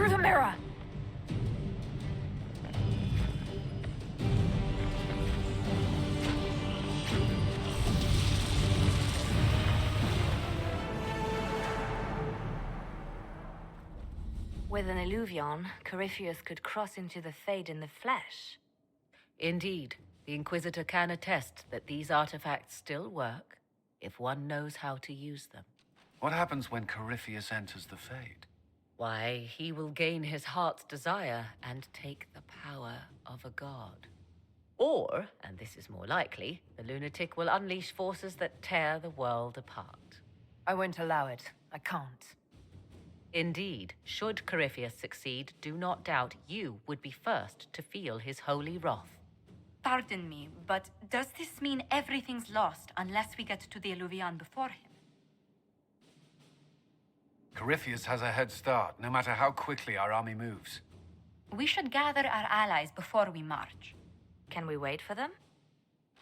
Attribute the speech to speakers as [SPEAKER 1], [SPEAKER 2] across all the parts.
[SPEAKER 1] through the mirror!
[SPEAKER 2] With an illuvion, Corypheus could cross into the Fade in the flesh. Indeed, the Inquisitor can attest that these artifacts still work, if one knows how to use them.
[SPEAKER 3] What happens when Corypheus enters the Fade?
[SPEAKER 2] Why, he will gain his heart's desire and take the power of a god. Or, and this is more likely, the lunatic will unleash forces that tear the world apart.
[SPEAKER 1] I won't allow it. I can't.
[SPEAKER 2] Indeed, should Corypheus succeed, do not doubt you would be first to feel his holy wrath.
[SPEAKER 4] Pardon me, but does this mean everything's lost unless we get to the Illuvian before him?
[SPEAKER 3] Corypheus has a head start, no matter how quickly our army moves.
[SPEAKER 4] We should gather our allies before we march.
[SPEAKER 2] Can we wait for them?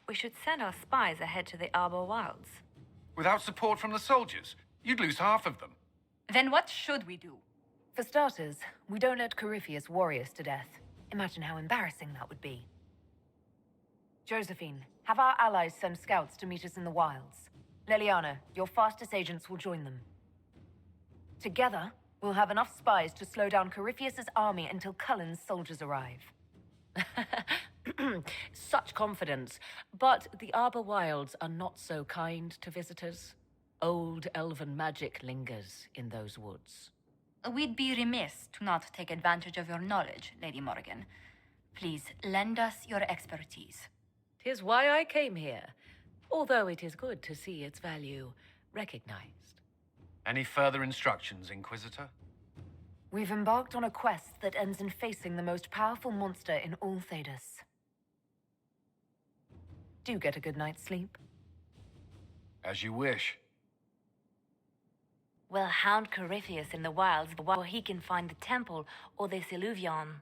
[SPEAKER 2] We should send our spies ahead to the Arbor Wilds.
[SPEAKER 3] Without support from the soldiers, you'd lose half of them.
[SPEAKER 4] Then what should we do?
[SPEAKER 1] For starters, we don't let Corypheus worry us to death. Imagine how embarrassing that would be. Josephine, have our allies send scouts to meet us in the wilds. Leliana, your fastest agents will join them. Together, we'll have enough spies to slow down Corypheus's army until Cullen's soldiers arrive.
[SPEAKER 2] Such confidence. But the Arbor Wilds are not so kind to visitors. Old elven magic lingers in those woods.
[SPEAKER 4] We'd be remiss to not take advantage of your knowledge, Lady Morgan. Please, lend us your expertise.
[SPEAKER 2] 'Tis why I came here, although it is good to see its value recognized.
[SPEAKER 3] Any further instructions, Inquisitor?
[SPEAKER 1] We've embarked on a quest that ends in facing the most powerful monster in all Thedas. Do get a good night's sleep.
[SPEAKER 3] As you wish.
[SPEAKER 2] We'll hound Corypheus in the wilds while he can find the temple or this illuvion.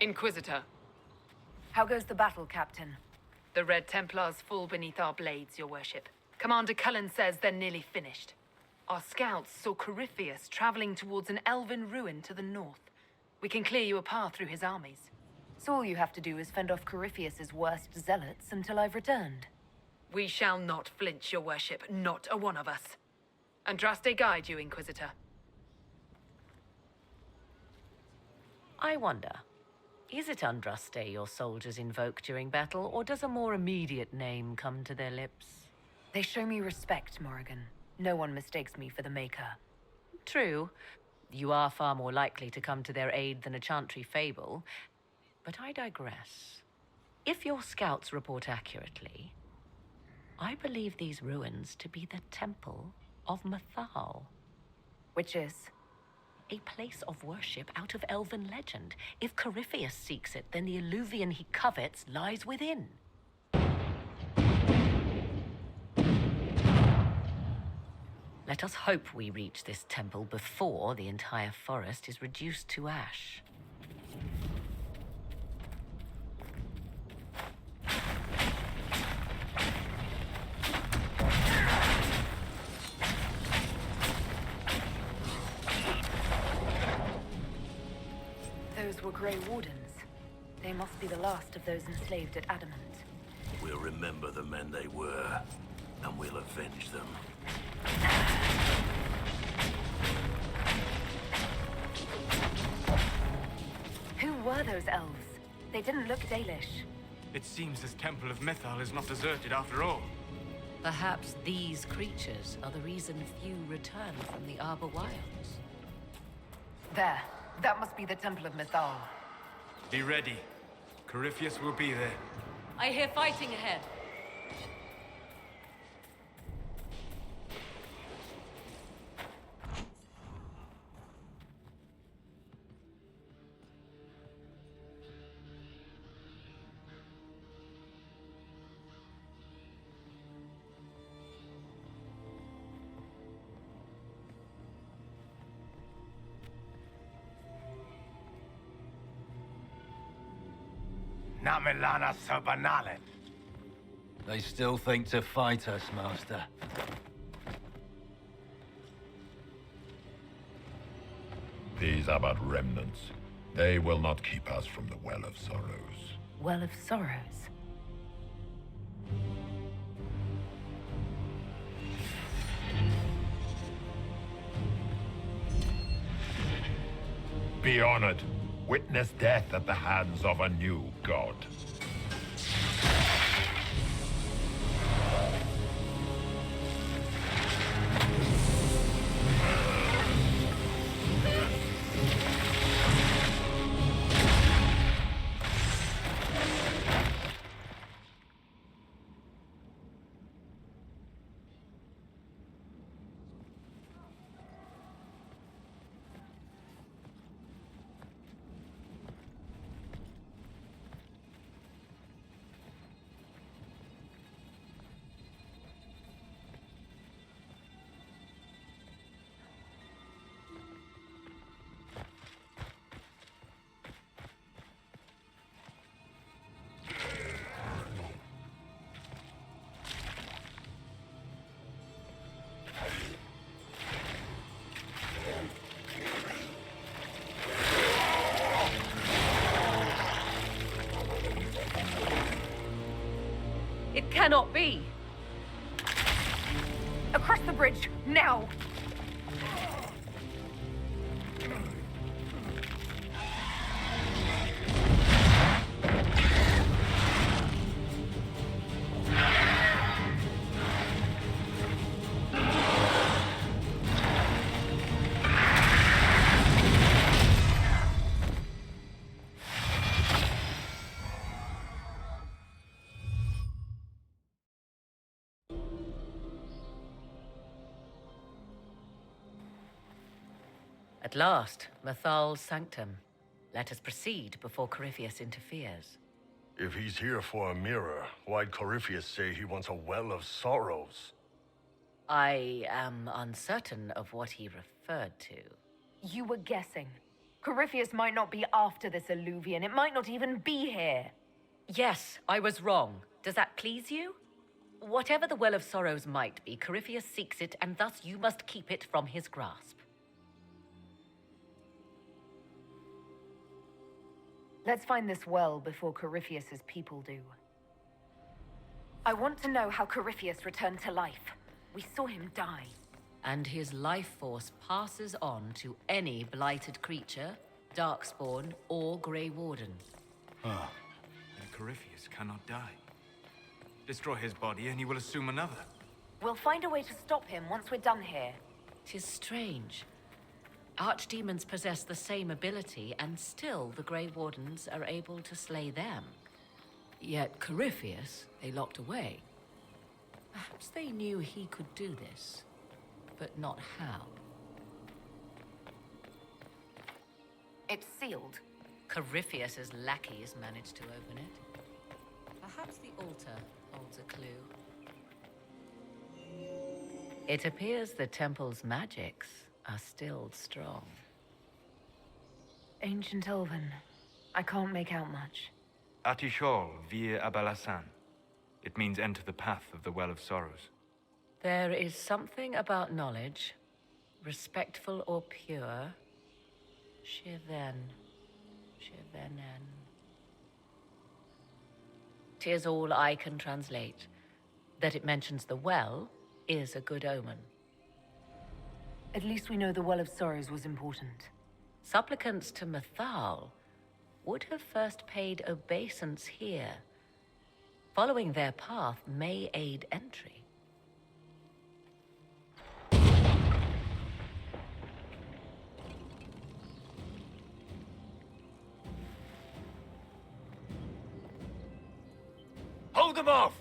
[SPEAKER 5] Inquisitor,
[SPEAKER 1] How goes the battle, Captain?
[SPEAKER 5] the Red Templars fall beneath our blades, your worship. Commander Cullen says they're nearly finished. Our scouts saw Corypheus traveling towards an elven ruin to the north. We can clear you a path through his armies.
[SPEAKER 1] So all you have to do is fend off Corypheus's worst zealots until I've returned.
[SPEAKER 5] We shall not flinch, your worship, not a one of us. Andraste guide you, Inquisitor.
[SPEAKER 2] I wonder, is it Andraste your soldiers invoke during battle, or does a more immediate name come to their lips?
[SPEAKER 1] They show me respect, Morrigan. No one mistakes me for the Maker.
[SPEAKER 2] True. You are far more likely to come to their aid than a chantry fable. But I digress. If your scouts report accurately, I believe these ruins to be the Temple of Mathal.
[SPEAKER 1] Which is?
[SPEAKER 2] A place of worship out of elven legend. If Corypheus seeks it, then the alluvion he covets lies within. Let us hope we reach this temple before the entire forest is reduced to ash.
[SPEAKER 1] Those were Grey Wardens. They must be the last of those enslaved at Adamant.
[SPEAKER 6] We'll remember the men they were, and we'll avenge them.
[SPEAKER 1] Who were those elves? They didn't look Dalish.
[SPEAKER 7] It seems this Temple of Mythal is not deserted after all.
[SPEAKER 2] Perhaps these creatures are the reason few return from the Arbor Wilds.
[SPEAKER 1] There. That must be the Temple of Mythal.
[SPEAKER 7] Be ready. Corypheus will be there.
[SPEAKER 2] I hear fighting ahead.
[SPEAKER 6] Namilana Sabanalet.
[SPEAKER 3] They still think to fight us, Master.
[SPEAKER 8] These are but remnants. They will not keep us from the Well of Sorrows.
[SPEAKER 1] Well of Sorrows.
[SPEAKER 8] Be honored. Witness death at the hands of a new god.
[SPEAKER 2] It cannot be!
[SPEAKER 1] Across the bridge, now!
[SPEAKER 2] At last, Mathal's sanctum. Let us proceed before Corypheus interferes.
[SPEAKER 6] If he's here for a mirror, why'd Corypheus say he wants a Well of Sorrows?
[SPEAKER 2] I am uncertain of what he referred to.
[SPEAKER 1] You were guessing. Corypheus might not be after this alluvion. It might not even be here.
[SPEAKER 2] Yes, I was wrong. Does that please you? Whatever the Well of Sorrows might be, Corypheus seeks it, and thus you must keep it from his grasp.
[SPEAKER 1] Let's find this well before Corypheus's people do. I want to know how Corypheus returned to life. We saw him die.
[SPEAKER 2] And his life force passes on to any blighted creature, darkspawn, or Grey Warden.
[SPEAKER 7] Then Corypheus cannot die. Destroy his body and he will assume another.
[SPEAKER 1] We'll find a way to stop him once we're done here.
[SPEAKER 2] 'Tis strange. Archdemons possess the same ability, and still the Grey Wardens are able to slay them. Yet Corypheus they locked away. Perhaps they knew he could do this, but not how.
[SPEAKER 1] It's sealed.
[SPEAKER 2] Corypheus's lackeys managed to open it. Perhaps the altar holds a clue. It appears the temple's magics are still strong.
[SPEAKER 1] Ancient Elven. I can't make out much.
[SPEAKER 7] Atishol vir Abalasan. It means enter the path of the Well of Sorrows.
[SPEAKER 2] There is something about knowledge, respectful or pure. Shiven. Shivenen. 'Tis all I can translate. That it mentions the well is a good omen.
[SPEAKER 1] At least we know the Well of Sorrows was important.
[SPEAKER 2] Supplicants to Mathal would have first paid obeisance here. Following their path may aid entry.
[SPEAKER 7] Hold them off!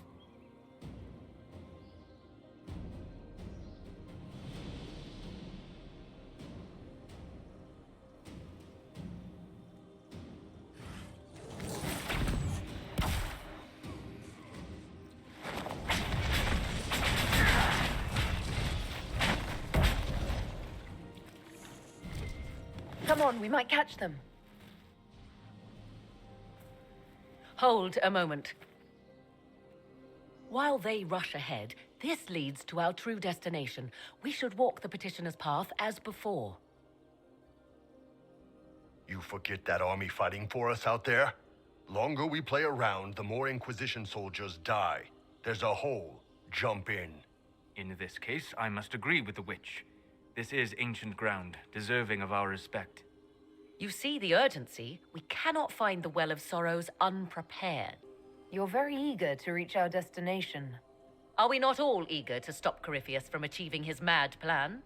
[SPEAKER 1] Come on, we might catch them.
[SPEAKER 2] Hold a moment. While they rush ahead, this leads to our true destination. We should walk the petitioner's path as before.
[SPEAKER 6] You forget that army fighting for us out there? Longer we play around, the more Inquisition soldiers die. There's a hole. Jump in.
[SPEAKER 7] In this case, I must agree with the witch. This is ancient ground, deserving of our respect.
[SPEAKER 2] You see the urgency? We cannot find the Well of Sorrows unprepared.
[SPEAKER 1] You're very eager to reach our destination.
[SPEAKER 2] Are we not all eager to stop Corypheus from achieving his mad plan?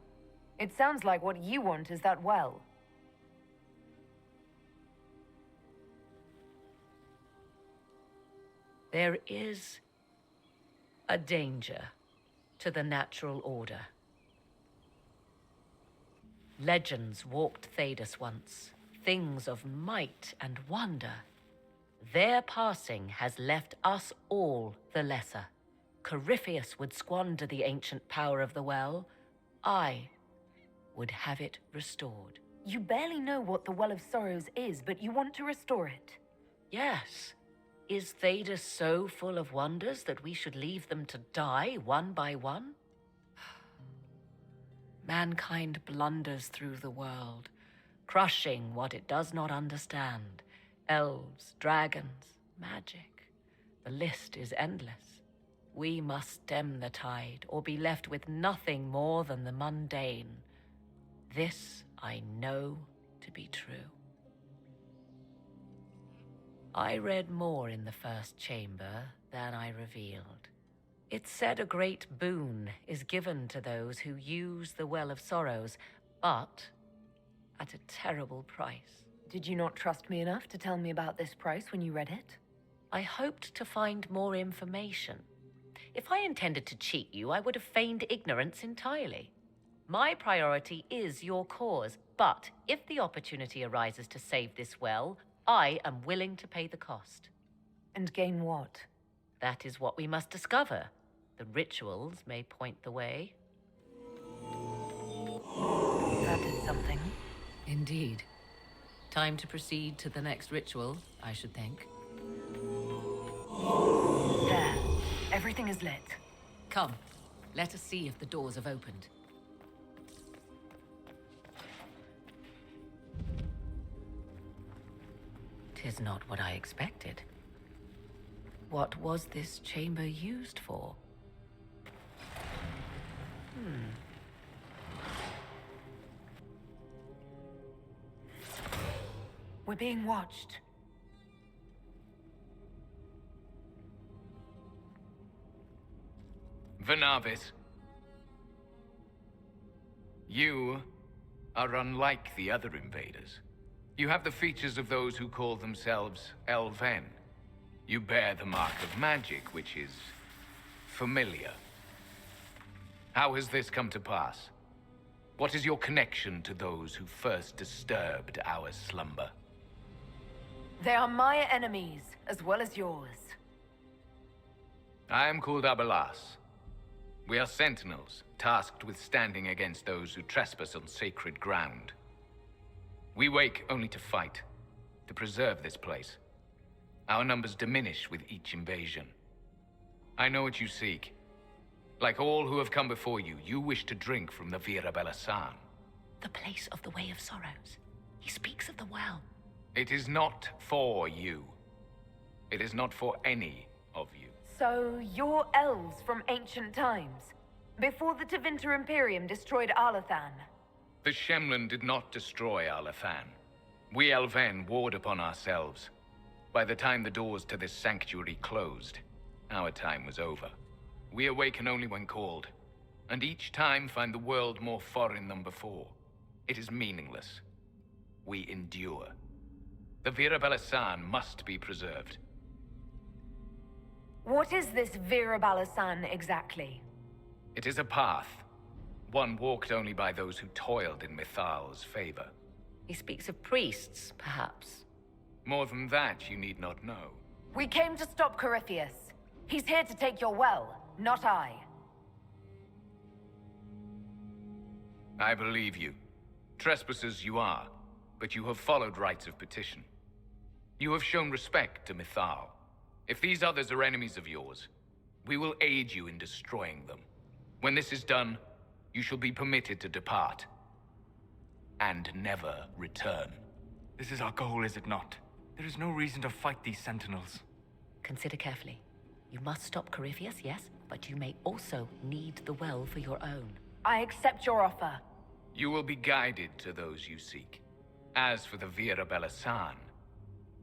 [SPEAKER 1] It sounds like what you want is that well.
[SPEAKER 2] There is a danger to the natural order. Legends walked Thedas once, things of might and wonder. Their passing has left us all the lesser. Corypheus would squander the ancient power of the well. I would have it restored.
[SPEAKER 1] You barely know what the Well of Sorrows is, but you want to restore it.
[SPEAKER 2] Yes. Is Thedas so full of wonders that we should leave them to die one by one? Mankind blunders through the world, crushing what it does not understand. Elves, dragons, magic. The list is endless. We must stem the tide, or be left with nothing more than the mundane. This I know to be true. I read more in the first chamber than I revealed. It said a great boon is given to those who use the Well of Sorrows, but at a terrible price.
[SPEAKER 1] Did you not trust me enough to tell me about this price when you read it?
[SPEAKER 2] I hoped to find more information. If I intended to cheat you, I would have feigned ignorance entirely. My priority is your cause, but if the opportunity arises to save this well, I am willing to pay the cost.
[SPEAKER 1] And gain what?
[SPEAKER 2] That is what we must discover. The rituals may point the way.
[SPEAKER 1] That did something.
[SPEAKER 2] Indeed. Time to proceed to the next ritual, I should think.
[SPEAKER 1] There. Everything is lit.
[SPEAKER 2] Come, let us see if the doors have opened. Tis not what I expected. What was this chamber used for?
[SPEAKER 1] We're being watched.
[SPEAKER 3] Venavis, you are unlike the other invaders. You have the features of those who call themselves Elven.
[SPEAKER 9] You bear the mark of magic, which is familiar. How has this come to pass? What is your connection to those who first disturbed our slumber?
[SPEAKER 1] They are my enemies, as well as yours.
[SPEAKER 9] I am called Abelas. We are Sentinels, tasked with standing against those who trespass on sacred ground. We wake only to fight, to preserve this place. Our numbers diminish with each invasion. I know what you seek. Like all who have come before you, you wish to drink from the Virabella-san.
[SPEAKER 2] The place of the Way of Sorrows. He speaks of the well.
[SPEAKER 9] It is not for you. It is not for any of you.
[SPEAKER 1] So, you're elves from ancient times, before the Tevinter Imperium destroyed Arlathan.
[SPEAKER 9] The Shemlin did not destroy Arlathan. We Elven warred upon ourselves. By the time the doors to this sanctuary closed, our time was over. We awaken only when called, and each time find the world more foreign than before. It is meaningless. We endure. The Virabella-san must be preserved.
[SPEAKER 1] What is this Virabella-san exactly?
[SPEAKER 9] It is a path, one walked only by those who toiled in Mithal's favor.
[SPEAKER 2] He speaks of priests, perhaps.
[SPEAKER 9] More than that, you need not know.
[SPEAKER 1] We came to stop Corypheus. He's here to take your well, not I.
[SPEAKER 9] I believe you. Trespassers you are, but you have followed rites of petition. You have shown respect to Mithal. If these others are enemies of yours, we will aid you in destroying them. When this is done, you shall be permitted to depart. And never return.
[SPEAKER 7] This is our goal, is it not? There is no reason to fight these Sentinels.
[SPEAKER 2] Consider carefully. You must stop Corypheus, yes, but you may also need the well for your own.
[SPEAKER 1] I accept your offer.
[SPEAKER 9] You will be guided to those you seek. As for the Virabella-san,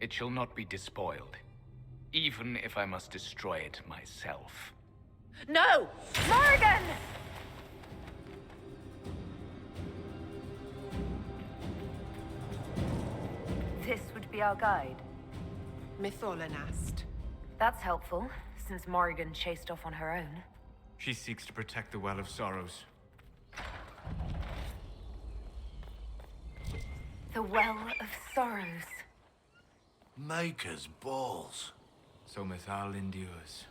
[SPEAKER 9] it shall not be despoiled. Even if I must destroy it myself.
[SPEAKER 2] No!
[SPEAKER 1] Morrigan! This would be our guide.
[SPEAKER 10] Mytholanast.
[SPEAKER 1] That's helpful, since Morrigan chased off on her own.
[SPEAKER 7] She seeks to protect the Well of Sorrows.
[SPEAKER 1] The Well of Sorrows.
[SPEAKER 6] Maker's balls.
[SPEAKER 7] So Mithal endures.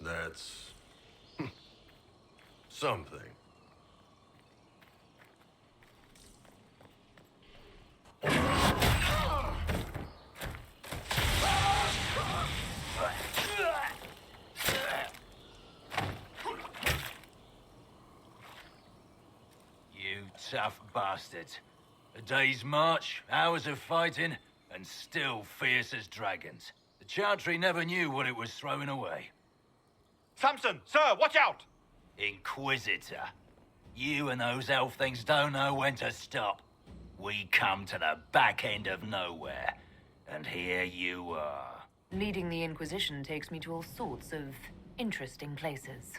[SPEAKER 6] That's... something.
[SPEAKER 11] You tough bastards. A day's march, hours of fighting, and still fierce as dragons. The Chantry never knew what it was throwing away.
[SPEAKER 12] Samson, sir, watch out!
[SPEAKER 11] Inquisitor. You and those elf things don't know when to stop. We come to the back end of nowhere, and here you are.
[SPEAKER 1] Leading the Inquisition takes me to all sorts of interesting places.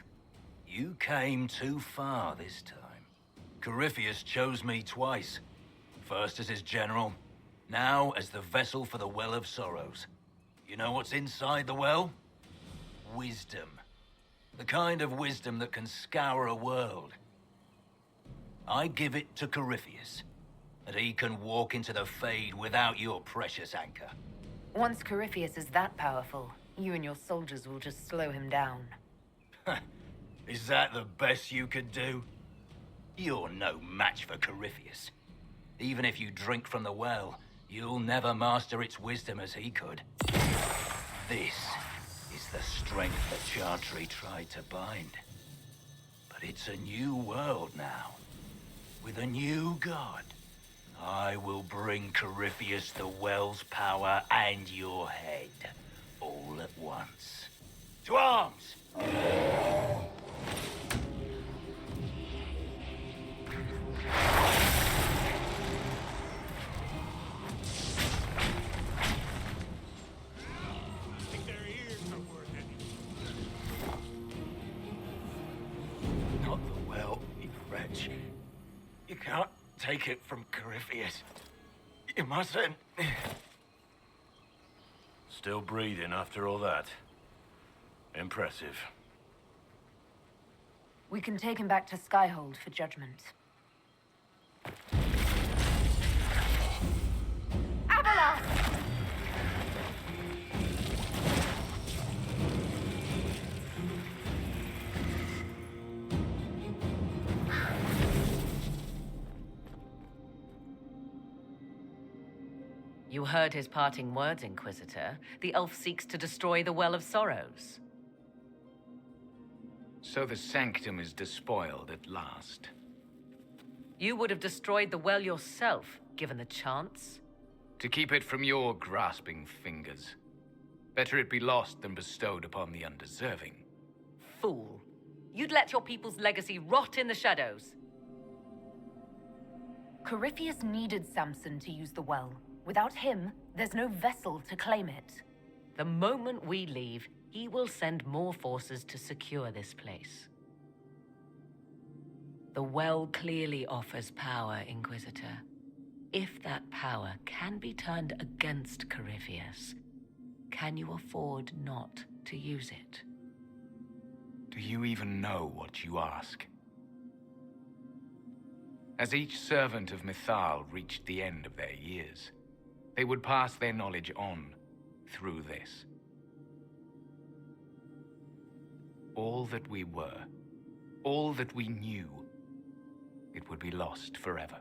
[SPEAKER 11] You came too far this time. Corypheus chose me twice. First as his general, now as the vessel for the Well of Sorrows. You know what's inside the well? Wisdom. The kind of wisdom that can scour a world. I give it to Corypheus, and he can walk into the Fade without your precious anchor.
[SPEAKER 1] Once Corypheus is that powerful, you and your soldiers will just slow him down.
[SPEAKER 11] Is that the best you could do? You're no match for Corypheus. Even if you drink from the well, you'll never master its wisdom as he could. This is the strength that Chantry tried to bind. But it's a new world now, with a new god. I will bring Corypheus the well's power and your head, all at once. To arms! Not the well, you wretch. You can't take it from Corypheus. You mustn't.
[SPEAKER 10] Still breathing after all that. Impressive.
[SPEAKER 1] We can take him back to Skyhold for judgment. Avalanche!
[SPEAKER 2] You heard his parting words, Inquisitor. The elf seeks to destroy the Well of Sorrows.
[SPEAKER 9] So the sanctum is despoiled at last.
[SPEAKER 2] You would have destroyed the well yourself, given the chance.
[SPEAKER 9] To keep it from your grasping fingers. Better it be lost than bestowed upon the undeserving.
[SPEAKER 2] Fool. You'd let your people's legacy rot in the shadows.
[SPEAKER 1] Corypheus needed Samson to use the well. Without him, there's no vessel to claim it.
[SPEAKER 2] The moment we leave, he will send more forces to secure this place. The well clearly offers power, Inquisitor. If that power can be turned against Corypheus, can you afford not to use it?
[SPEAKER 9] Do you even know what you ask? As each servant of Mythal reached the end of their years, they would pass their knowledge on through this. All that we were, all that we knew, it would be lost forever.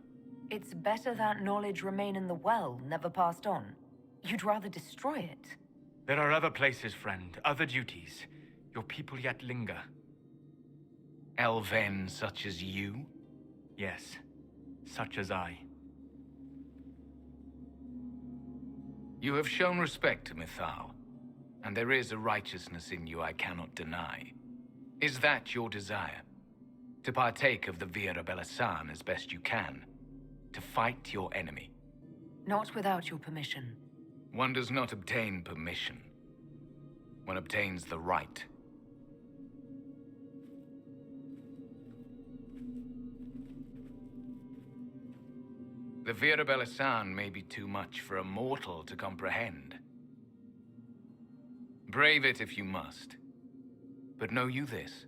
[SPEAKER 1] It's better that knowledge remain in the well, never passed on. You'd rather destroy it.
[SPEAKER 7] There are other places, friend, other duties. Your people yet linger.
[SPEAKER 9] Elven such as you?
[SPEAKER 7] Yes, such as I.
[SPEAKER 9] You have shown respect to Mythal, and there is a righteousness in you I cannot deny. Is that your desire? To partake of the Vira Belasan as best you can? To fight your enemy?
[SPEAKER 1] Not without your permission.
[SPEAKER 9] One does not obtain permission. One obtains the right. The Vira Belasan may be too much for a mortal to comprehend. Brave it if you must. But know you this.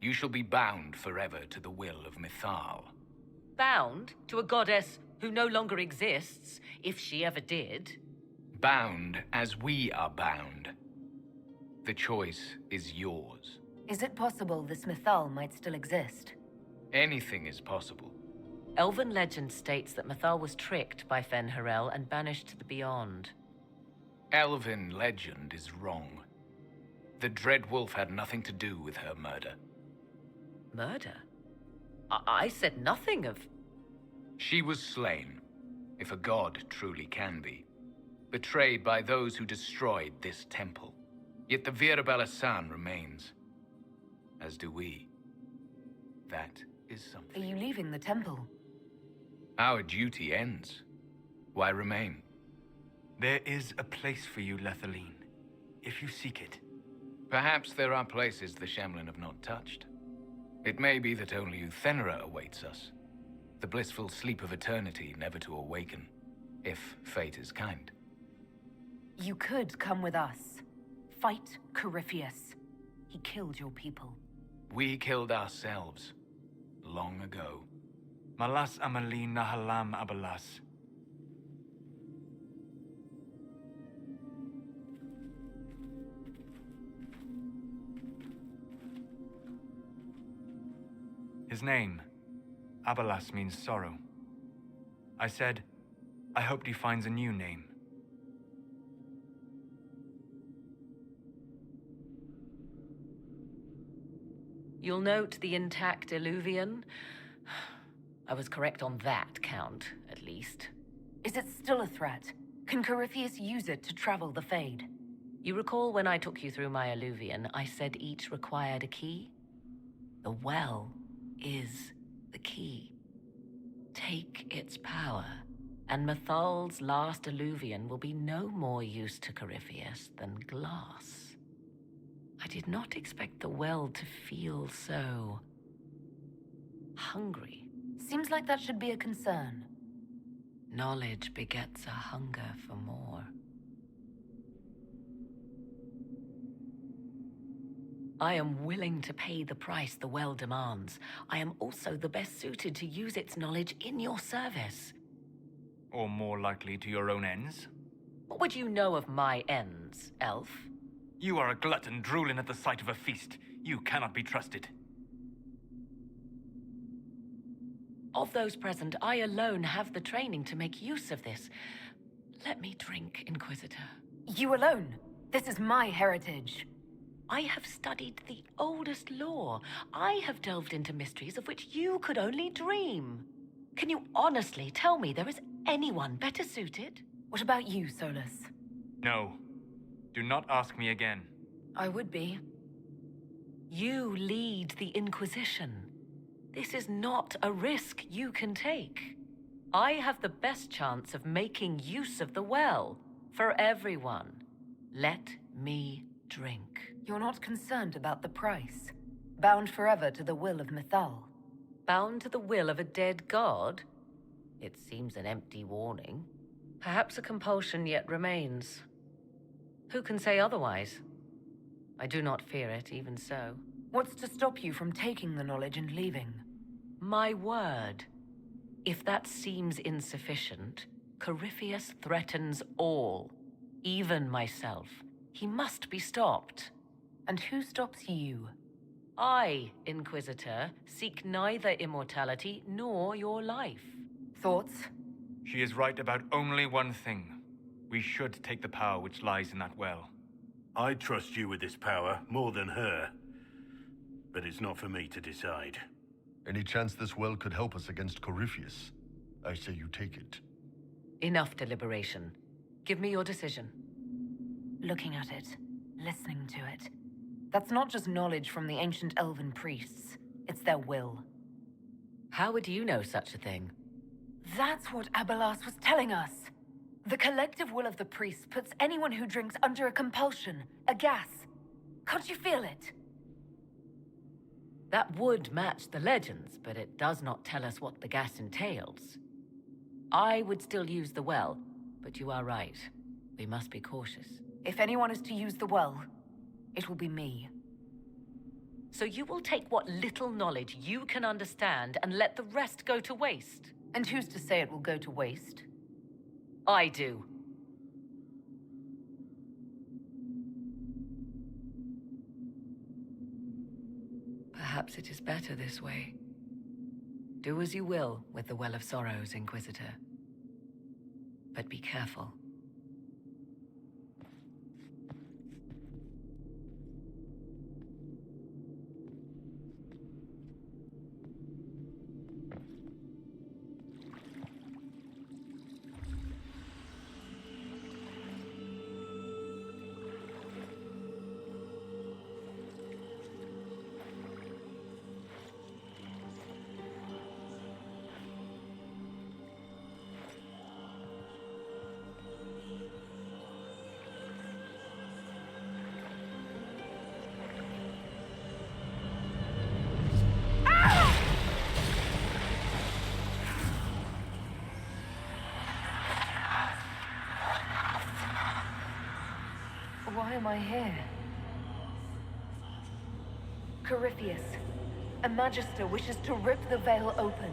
[SPEAKER 9] You shall be bound forever to the will of Mythal.
[SPEAKER 2] Bound to a goddess who no longer exists, if she ever did.
[SPEAKER 9] Bound as we are bound. The choice is yours.
[SPEAKER 1] Is it possible this Mythal might still exist?
[SPEAKER 9] Anything is possible.
[SPEAKER 2] Elven legend states that Mythal was tricked by Fen-Harel and banished to the Beyond.
[SPEAKER 9] Elven legend is wrong. The Dread Wolf had nothing to do with her murder.
[SPEAKER 2] Murder? I said nothing of...
[SPEAKER 9] She was slain, if a god truly can be. Betrayed by those who destroyed this temple. Yet the Vira Belasan remains. As do we. That is something.
[SPEAKER 1] Are you leaving the temple?
[SPEAKER 9] Our duty ends. Why remain?
[SPEAKER 7] There is a place for you, Lethaline, if you seek it.
[SPEAKER 9] Perhaps there are places the Shamlin have not touched. It may be that only Uthenera awaits us. The blissful sleep of eternity never to awaken, if fate is kind.
[SPEAKER 1] You could come with us. Fight Corypheus. He killed your people.
[SPEAKER 9] We killed ourselves. Long ago.
[SPEAKER 7] Malas Amalin Nahalam Abalas. His name, Abalas, means sorrow. I said, I hoped he finds a new name.
[SPEAKER 2] You'll note the intact Illuvian. I was correct on that count, at least.
[SPEAKER 1] Is it still a threat? Can Corypheus use it to travel the Fade?
[SPEAKER 2] You recall when I took you through my Illuvian, I said each required a key? The well is the key. Take its power, and Mythal's last Illuvian will be no more use to Corypheus than glass. I did not expect the well to feel so... hungry.
[SPEAKER 1] Seems like that should be a concern.
[SPEAKER 2] Knowledge begets a hunger for more. I am willing to pay the price the well demands. I am also the best suited to use its knowledge in your service.
[SPEAKER 7] Or more likely to your own ends?
[SPEAKER 2] What would you know of my ends, elf?
[SPEAKER 7] You are a glutton drooling at the sight of a feast. You cannot be trusted.
[SPEAKER 2] Of those present, I alone have the training to make use of this. Let me drink, Inquisitor.
[SPEAKER 1] You alone? This is my heritage.
[SPEAKER 2] I have studied the oldest lore. I have delved into mysteries of which you could only dream. Can you honestly tell me there is anyone better suited?
[SPEAKER 1] What about you, Solus?
[SPEAKER 7] No. Do not ask me again.
[SPEAKER 1] I would be.
[SPEAKER 2] You lead the Inquisition. This is not a risk you can take. I have the best chance of making use of the well for everyone. Let me drink.
[SPEAKER 1] You're not concerned about the price. Bound forever to the will of Mythal.
[SPEAKER 2] Bound to the will of a dead god? It seems an empty warning. Perhaps a compulsion yet remains. Who can say otherwise? I do not fear it, even so.
[SPEAKER 1] What's to stop you from taking the knowledge and leaving?
[SPEAKER 2] My word. If that seems insufficient, Corypheus threatens all, even myself. He must be stopped.
[SPEAKER 1] And who stops you?
[SPEAKER 2] I, Inquisitor, seek neither immortality nor your life.
[SPEAKER 1] Thoughts?
[SPEAKER 7] She is right about only one thing. We should take the power which lies in that well.
[SPEAKER 10] I trust you with this power more than her. But it's not for me to decide.
[SPEAKER 6] Any chance this well could help us against Corypheus? I say you take it.
[SPEAKER 2] Enough deliberation. Give me your decision.
[SPEAKER 1] Looking at it, listening to it. That's not just knowledge from the ancient elven priests. It's their will.
[SPEAKER 2] How would you know such a thing?
[SPEAKER 1] That's what Abelas was telling us. The collective will of the priests puts anyone who drinks under a compulsion, a gas. Can't you feel it?
[SPEAKER 2] That would match the legends, but it does not tell us what the gas entails. I would still use the well, but you are right. We must be cautious.
[SPEAKER 1] If anyone is to use the well, it will be me.
[SPEAKER 2] So you will take what little knowledge you can understand and let the rest go to waste?
[SPEAKER 1] And who's to say it will go to waste?
[SPEAKER 2] I do. Perhaps it is better this way. Do as you will with the Well of Sorrows, Inquisitor. But be careful.
[SPEAKER 1] Why am I here? Corypheus, a magister wishes to rip the veil open.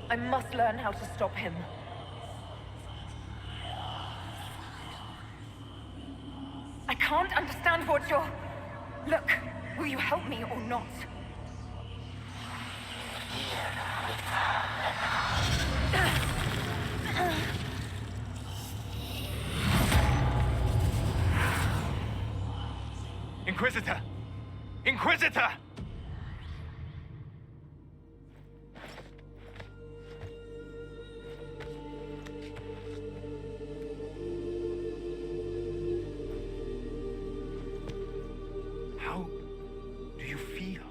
[SPEAKER 1] I must learn how to stop him. I can't understand what you're... Look, will you help me or not?
[SPEAKER 7] Inquisitor! Inquisitor! How do you feel?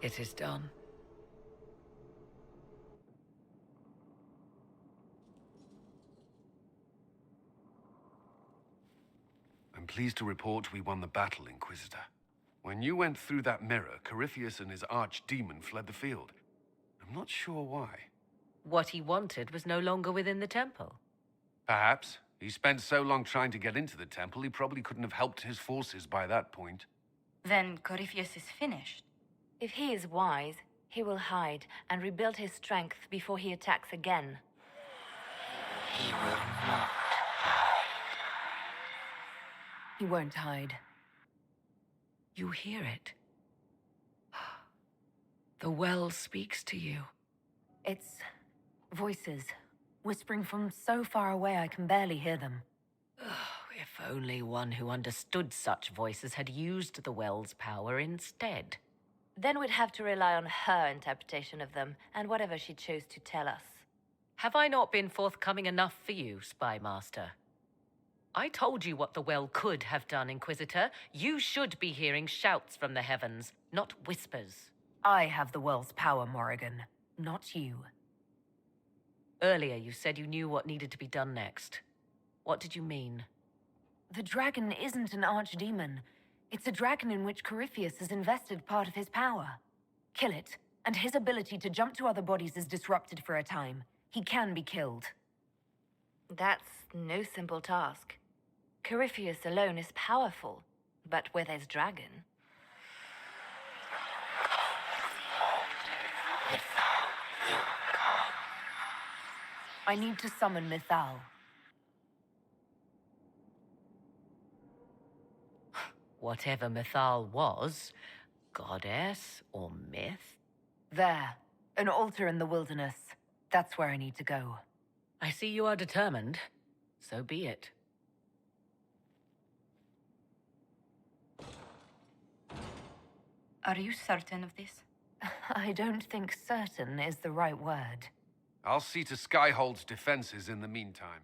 [SPEAKER 2] It is done.
[SPEAKER 3] I'm pleased to report we won the battle, Inquisitor. When you went through that mirror, Corypheus and his archdemon fled the field. I'm not sure why.
[SPEAKER 2] What he wanted was no longer within the temple.
[SPEAKER 3] Perhaps. He spent so long trying to get into the temple, he probably couldn't have helped his forces by that point.
[SPEAKER 4] Then Corypheus is finished.
[SPEAKER 1] If he is wise, he will hide and rebuild his strength before he attacks again.
[SPEAKER 2] He will not.
[SPEAKER 1] He won't hide.
[SPEAKER 2] You hear it. The well speaks to you.
[SPEAKER 1] It's voices, whispering from so far away I can barely hear them.
[SPEAKER 2] If only one who understood such voices had used the well's power instead.
[SPEAKER 1] Then we'd have to rely on her interpretation of them, and whatever she chose to tell us.
[SPEAKER 2] Have I not been forthcoming enough for you, Spy Master? I told you what the well could have done, Inquisitor. You should be hearing shouts from the heavens, not whispers.
[SPEAKER 1] I have the well's power, Morrigan, not you.
[SPEAKER 2] Earlier you said you knew what needed to be done next. What did you mean?
[SPEAKER 1] The dragon isn't an archdemon. It's a dragon in which Corypheus has invested part of his power. Kill it, and his ability to jump to other bodies is disrupted for a time. He can be killed. That's no simple task. Corypheus alone is powerful, but with his dragon... I need to summon Mythal.
[SPEAKER 2] Whatever Mythal was, goddess or myth?
[SPEAKER 1] There, an altar in the wilderness. That's where I need to go.
[SPEAKER 2] I see you are determined. So be it.
[SPEAKER 4] Are you certain of this?
[SPEAKER 1] I don't think certain is the right word.
[SPEAKER 3] I'll see to Skyhold's defenses in the meantime.